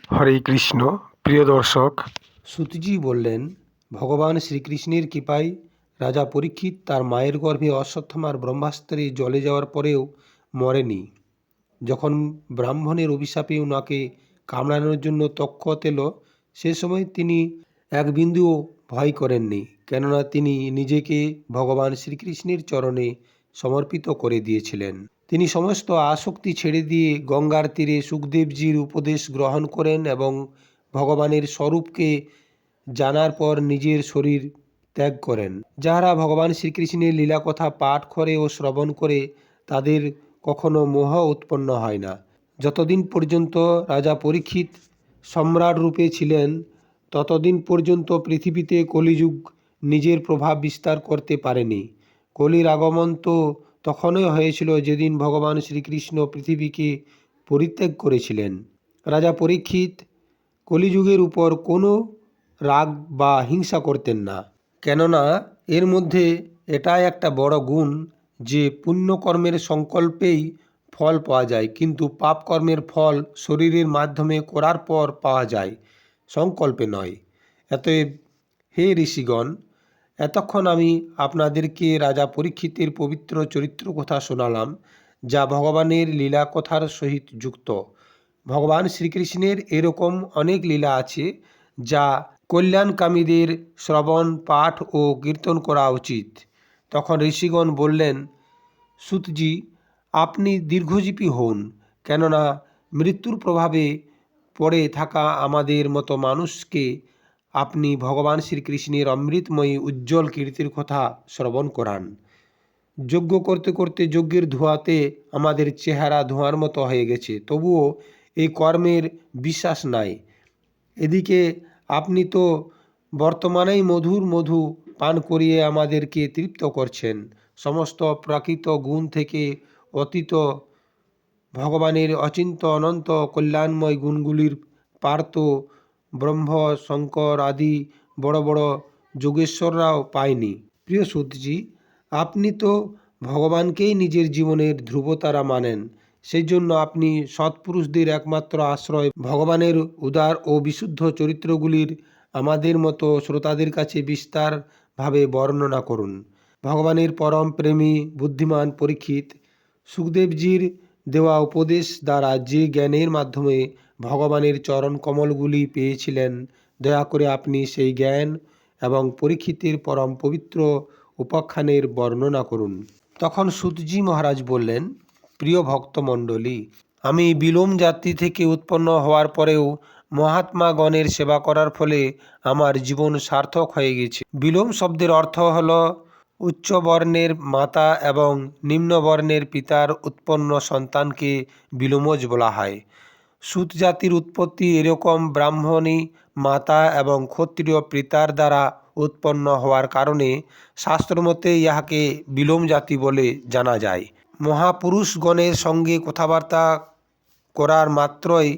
হরে কৃষ্ণ। প্রিয় দর্শক, সুতজি বললেন, ভগবান শ্রীকৃষ্ণের কৃপায় রাজা পরীক্ষিত তার মায়ের গর্ভে অশ্বত্থামার ব্রহ্মাস্ত্রে জ্বলে যাওয়ার পরেও মরেনি। যখন ব্রাহ্মণের অভিশাপে ওনাকে কামড়ানোর জন্য তক্ষত এলো, সে সময় তিনি এক বিন্দুও ভয় করেননি, কেননা তিনি নিজেকে ভগবান শ্রীকৃষ্ণের চরণে সমর্পিত করে দিয়েছিলেন। তিনি সমস্ত আসক্তি ছেড়ে দিয়ে গঙ্গার তীরে সুখদেবজির উপদেশ গ্রহণ করেন এবং ভগবানের স্বরূপকে জানার পর নিজের শরীর ত্যাগ করেন। যাহারা ভগবান শ্রীকৃষ্ণের লীলাকথা পাঠ করে ও শ্রবণ করে, তাদের কখনো মোহ উৎপন্ন হয় না। যতদিন পর্যন্ত রাজা পরীক্ষিত সম্রাট রূপে ছিলেন, ততদিন পর্যন্ত পৃথিবীতে কলিযুগ নিজের প্রভাব বিস্তার করতে পারেনি। কলির আগমন তো তখনই হয়েছিল যেদিন ভগবান শ্রীকৃষ্ণ পৃথিবীকে পরিত্যাগ করেছিলেন। রাজা পরীক্ষিত কলিযুগের উপর কোনো রাগ বা হিংসা করতেন না, কেননা এর মধ্যে এটাই একটা বড় গুণ যে পুণ্যকর্মের সংকল্পেই ফল পাওয়া যায়, কিন্তু পাপ কর্মের ফল শরীরের মাধ্যমে করার পর পাওয়া যায়, সংকল্পে নয়। অতএব হে ঋষিগণ, এতক্ষণ আমি আপনাদেরকে রাজা পরীক্ষিতের পবিত্র চরিত্র কথা শোনালাম, যা ভগবানের লীলা কথার সহিত যুক্ত। ভগবান শ্রীকৃষ্ণের এরকম অনেক লীলা আছে যা কল্যাণকামীদের শ্রবণ, পাঠ ও কীর্তন করা উচিত। তখন ঋষিগণ বললেন, সুতজি, আপনি দীর্ঘজীবী হন, কেননা মৃত্যুর প্রভাবে পড়ে থাকা আমাদের মতো মানুষকে আপনি ভগবান শ্রীকৃষ্ণের অমৃতময়ী উজ্জ্বল কীর্তির কথা শ্রবণ করান। যজ্ঞ করতে করতে যজ্ঞের ধোঁয়াতে আমাদের চেহারা ধোঁয়ার মতো হয়ে গেছে, তবুও এই কর্মের বিশ্বাস নাই। এদিকে আপনি তো বর্তমানেই মধুর মধু পান করিয়ে আমাদেরকে তৃপ্ত করছেন। সমস্ত প্রাকৃত গুণ থেকে অতীত ভগবানের অচিন্ত অনন্ত কল্যাণময় গুণগুলির পার তো ব্রহ্ম, শঙ্কর আদি বড় বড় যোগেশ্বররাও পায়নি। প্রিয় সুতজি, আপনি তো ভগবানকেই নিজের জীবনের ধ্রুবতারা মানেন, সেই জন্য আপনি সৎপুরুষদের একমাত্র আশ্রয় ভগবানের উদার ও বিশুদ্ধ চরিত্রগুলির আমাদের মতো শ্রোতাদের কাছে বিস্তারভাবে বর্ণনা করুন। ভগবানের পরম প্রেমী বুদ্ধিমান পরীক্ষিত সুখদেবজির দেওয়া উপদেশ দ্বারা যে জ্ঞানের মাধ্যমে ভগবানের চরণ কমলগুলি পেয়েছিলেন, দয়া করে আপনি সেই জ্ঞান এবং পরীক্ষিতের পরম পবিত্র উপাখ্যানের বর্ণনা করুন। তখন সুতজি মহারাজ বললেন, প্রিয় ভক্তমণ্ডলী, আমি বিলোম জাতি থেকে উৎপন্ন হওয়ার পরেও মহাত্মাগণের সেবা করার ফলে আমার জীবন সার্থক হয়ে গেছে। বিলোম শব্দের অর্থ হল উচ্চ বর্ণের মাতা এবং নিম্ন বর্ণের পিতার উৎপন্ন সন্তানকে বিলোমজ বলা হয়। সুত জাতির উৎপত্তি এরকম ব্রাহ্মণী মাতা এবং ক্ষত্রিয় পিতার দ্বারা উৎপন্ন হওয়ার কারণে শাস্ত্রমতে ইহাকে বিলোম জাতি বলে জানা যায়। মহাপুরুষগণের সঙ্গে কথাবার্তা করার মাত্রই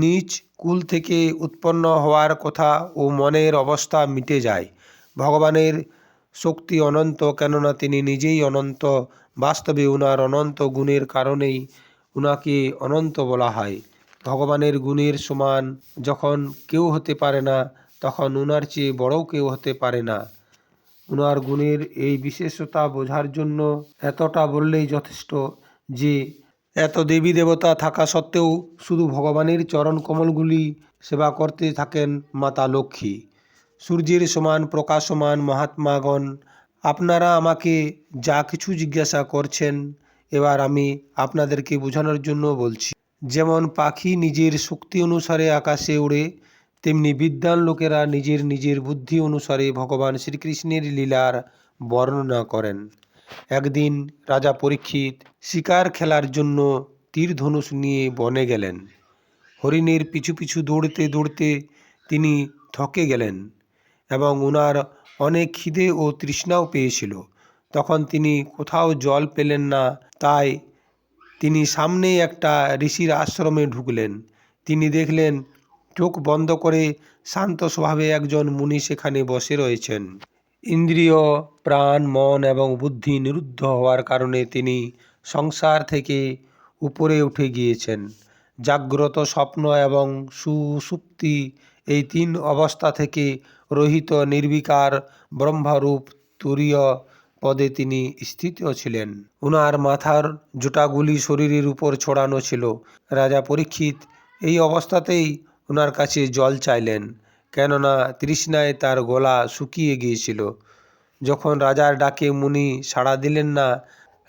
নিজ কুল থেকে উৎপন্ন হওয়ার কথা ও মনের অবস্থা মিটে যায়। ভগবানের শক্তি অনন্ত, কেননা তিনি নিজেই অনন্ত। বাস্তবে উনার অনন্ত গুণের কারণেই উনাকে অনন্ত বলা হয়। ভগবানের গুণের সমান যখন কেউ হতে পারে না, তখন উনার চেয়ে বড়ও কেউ হতে পারে না। উনার গুণের এই বিশেষতা বোঝার জন্য এতটা বললেই যথেষ্ট যে এত দেবী দেবতা থাকা সত্ত্বেও শুধু ভগবানের চরণ কমলগুলি সেবা করতে থাকেন মাতা লক্ষ্মী। সূর্যের সমান প্রকাশমান মহাত্মাগণ, আপনারা আমাকে যা কিছু জিজ্ঞাসা করছেন, এবার আমি আপনাদেরকে বোঝানোর জন্য বলছি। যেমন পাখি নিজের শক্তি অনুসারে আকাশে উড়ে, তেমনি বিদ্বান লোকেরা নিজের নিজের বুদ্ধি অনুসারে ভগবান শ্রীকৃষ্ণের লীলার বর্ণনা করেন। একদিন রাজা পরীক্ষিত শিকার খেলার জন্য তীর ধনুষ নিয়ে বনে গেলেন। হরিণের পিছু পিছু দৌড়তে দৌড়তে তিনি থকে গেলেন এবং ওনার অনেক খিদে ও তৃষ্ণাও পেয়েছিল। তখন তিনি কোথাও জল পেলেন না, তাই তিনি সামনে একটা ঋষির আশ্রমে ঢুকলেন। তিনি দেখলেন চোখ বন্ধ করে শান্ত স্বভাবে একজন মুনি সেখানে বসে রয়েছেন। ইন্দ্রিয়, প্রাণ, মন এবং বুদ্ধি নিরুদ্ধ হওয়ার কারণে তিনি সংসার থেকে উপরে উঠে গিয়েছেন। জাগ্রত, স্বপ্ন এবং সুষুপ্তি এই তিন অবস্থা থেকে রহিত নির্বিকার ব্রহ্মরূপ তুরীয় পদে তিনি স্থিত ছিলেন। উনার মাথার জটাগুলি শরীরের উপর ছড়ানো ছিল। রাজা পরীক্ষিত এই অবস্থাতেই ওনার কাছে জল চাইলেন, কেননা তৃষ্ণায় তার গলা শুকিয়ে গিয়েছিল। যখন রাজার ডাকে মুনি সাড়া দিলেন না,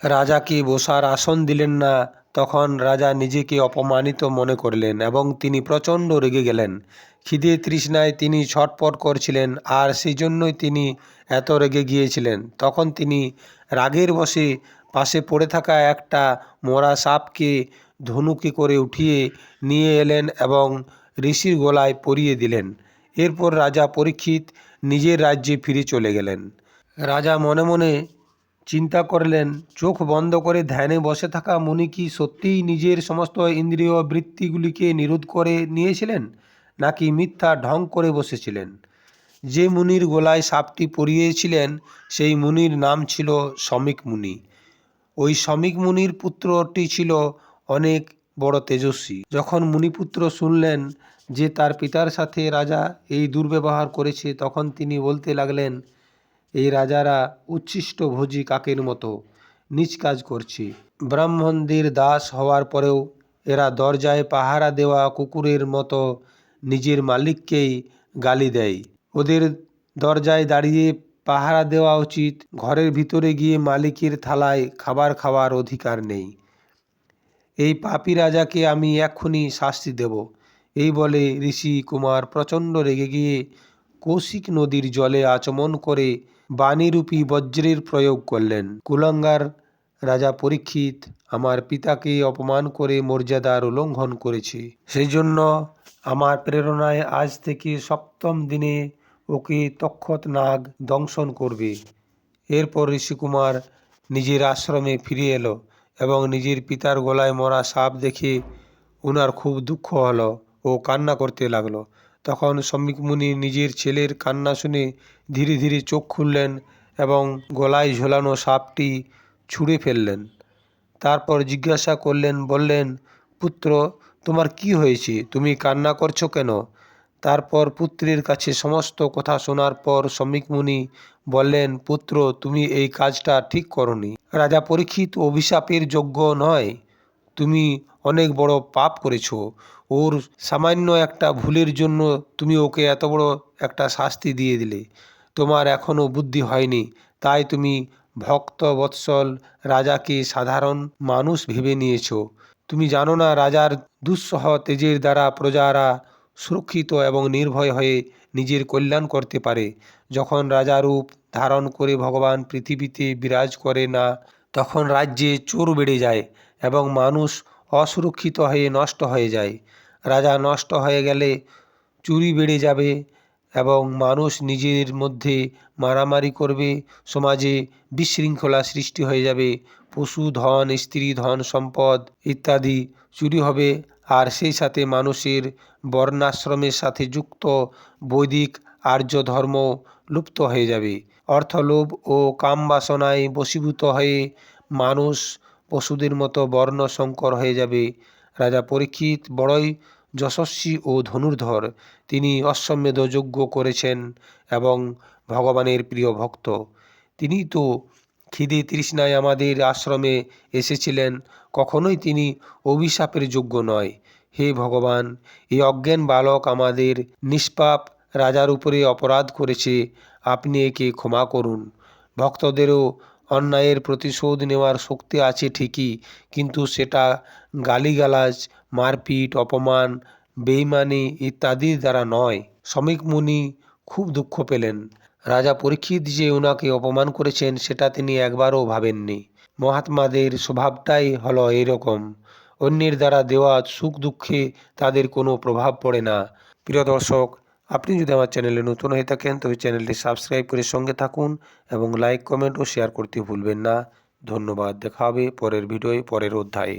রাজাকে বসার আসন দিলেন না, তখন রাজা নিজেকে অপমানিত মনে করলেন এবং তিনি প্রচণ্ড রেগে গেলেন। খিদে তৃষ্ণায় তিনি ছটফট করছিলেন, আর সেই জন্যই তিনি এত রেগে গিয়েছিলেন। তখন তিনি রাগের বশে পাশে পড়ে থাকা একটা মরা সাপকে ধনুকে করে উঠিয়ে নিয়ে এলেন এবং ঋষির গলায় পরিয়ে দিলেন। এরপর রাজা পরীক্ষিত নিজের রাজ্যে ফিরে চলে গেলেন। রাজা মনে মনে চিন্তা করলেন, চোখ বন্ধ করে ধ্যানে বসে থাকা মুনি কি সত্যিই নিজের সমস্ত ইন্দ্রিয় বৃত্তিগুলিকে নিরোধ করে নিয়েছিলেন, নাকি মিথ্যা ঢং করে বসেছিলেন? যে মুনির গলায় সাপটি পরিয়েছিলেন সেই মুনির নাম ছিল শমিক মুনি। ওই শমিক মুনির পুত্রটি ছিল অনেক বড় তেজস্বী। যখন মুনিপুত্র শুনলেন যে তার পিতার সাথে রাজা এই দুর্ব্যবহার করেছে, তখন তিনি বলতে লাগলেন, এই রাজারা উচ্ছিষ্ট ভোজী কাকের মতো নীচ কাজ করছে। ব্রাহ্মণদের দাস হওয়ার পরেও এরা দরজায় পাহারা দেওয়া কুকুরের মতো নিজের মালিককেই গালি দেয়। ওদের দরজায় দাঁড়িয়ে পাহারা দেওয়া উচিত, ঘরের ভিতরে গিয়ে মালিকের থালায় খাবার খাওয়ার অধিকার নেই। এই পাপী রাজাকে আমি এক্ষুনি শাস্তি দেব। এই বলে ঋষি কুমার প্রচণ্ড রেগে গিয়ে কৌশিক নদীর জলে আচমন করে বাণীরূপী বজ্রের প্রয়োগ করলেন। কুলাঙ্গার রাজা পরীক্ষিত আমার পিতাকে অপমান করে মর্যাদার উল্লঙ্ঘন করেছে, সেই জন্য আমার প্রেরণায় আজ থেকে 7ম দিনে ওকে তক্ষত নাগ দংশন করবে। এরপর ঋষিকুমার নিজের আশ্রমে ফিরে এলো এবং নিজের পিতার গলায় মরা সাপ দেখে উনার খুব দুঃখ হলো ও কান্না করতে লাগলো। তখন শমিক মুনি নিজের ছেলের কান্না শুনে ধীরে ধীরে চোখ খুললেন এবং গলায় ঝোলানো সাপটি ছুঁড়ে ফেললেন। তারপর জিজ্ঞাসা বললেন, পুত্র, তোমার কি হয়েছে? তুমি কান্না করছো কেন? তারপর পুত্রের কাছে সমস্ত কথা শোনার পর শমিক মুনি বললেন, পুত্র, তুমি এই কাজটা ঠিক করনি। রাজা পরীক্ষিত অভিশাপের যোগ্য নয়। তুমি অনেক বড় পাপ করেছো। ওর সামান্য একটা ভুলের জন্য তুমি ওকে এত বড় একটা শাস্তি দিয়ে দিলে। তোমার এখনও বুদ্ধি হয়নি, তাই তুমি ভক্ত বৎসল রাজাকে সাধারণ মানুষ ভেবে নিয়েছো। তুমি জানো না, রাজার দুঃসহ তেজের দ্বারা প্রজারা সুরক্ষিত এবং নির্ভয় হয়ে নিজের কল্যাণ করতে পারে। যখন রাজা রূপ ধারণ করে ভগবান পৃথিবীতে বিরাজ করে না, তখন রাজ্যে চোর বেড়ে যায় এবং মানুষ অসুরক্ষিত হয়ে নষ্ট হয়ে যায়। রাজা নষ্ট হয়ে গেলে চুরি বেড়ে যাবে এবং মানুষ নিজের মধ্যে মারামারি করবে, সমাজে বিশৃঙ্খলা সৃষ্টি হয়ে যাবে, পশু ধন, স্ত্রী ধন সম্পদ ইত্যাদি চুরি হবে, আর সেই সাথে মানুষের বর্ণাশ্রমের সাথে যুক্ত বৈদিক আর্য ধর্ম লুপ্ত হয়ে যাবে। অর্থলোভ ও কামবাসনায় বশীভূত হয়ে মানুষ পশুদের মতো বর্ণ সংকর হয়ে যাবে। রাজা পরীক্ষিত বড়ই যশস্বী ও ধনুর্ধর। তিনি অশ্বমেধ যজ্ঞ করেছেন এবং ভগবানের প্রিয় ভক্ত। তিনি তো খিদে তৃষ্ণায় আমাদের আশ্রমে এসেছিলেন, কখনোই তিনি অভিশাপের যোগ্য নয়। হে ভগবান, এই অজ্ঞান বালক আমাদের নিষ্পাপ রাজার উপরে অপরাধ করেছে, আপনি একে ক্ষমা করুন। ভক্তদেরও অন্যায়ের প্রতিশোধ নেওয়ার শক্তি আছে ঠিকই, কিন্তু সেটা গালিগালাজ, মারপিট, অপমান, বেইমানি ইত্যাদির দ্বারা নয়। শমিক মুনি খুব দুঃখ পেলেন। রাজা পরীক্ষিত যে ওনাকে অপমান করেছেন সেটা তিনি একবারও ভাবেননি। মহাত্মাদের স্বভাবটাই হলো এরকম, অন্যের দ্বারা দেওয়া সুখ দুঃখে তাদের কোনো প্রভাব পড়ে না। প্রিয় দর্শক, আপনি যদি আমার চ্যানেলে নতুন হয়ে থাকেন তবে চ্যানেলটি সাবস্ক্রাইব করে সঙ্গে থাকুন এবং লাইক, কমেন্ট ও শেয়ার করতে ভুলবেন না। ধন্যবাদ। দেখা হবে পরের ভিডিওয়, পরের অধ্যায়ে।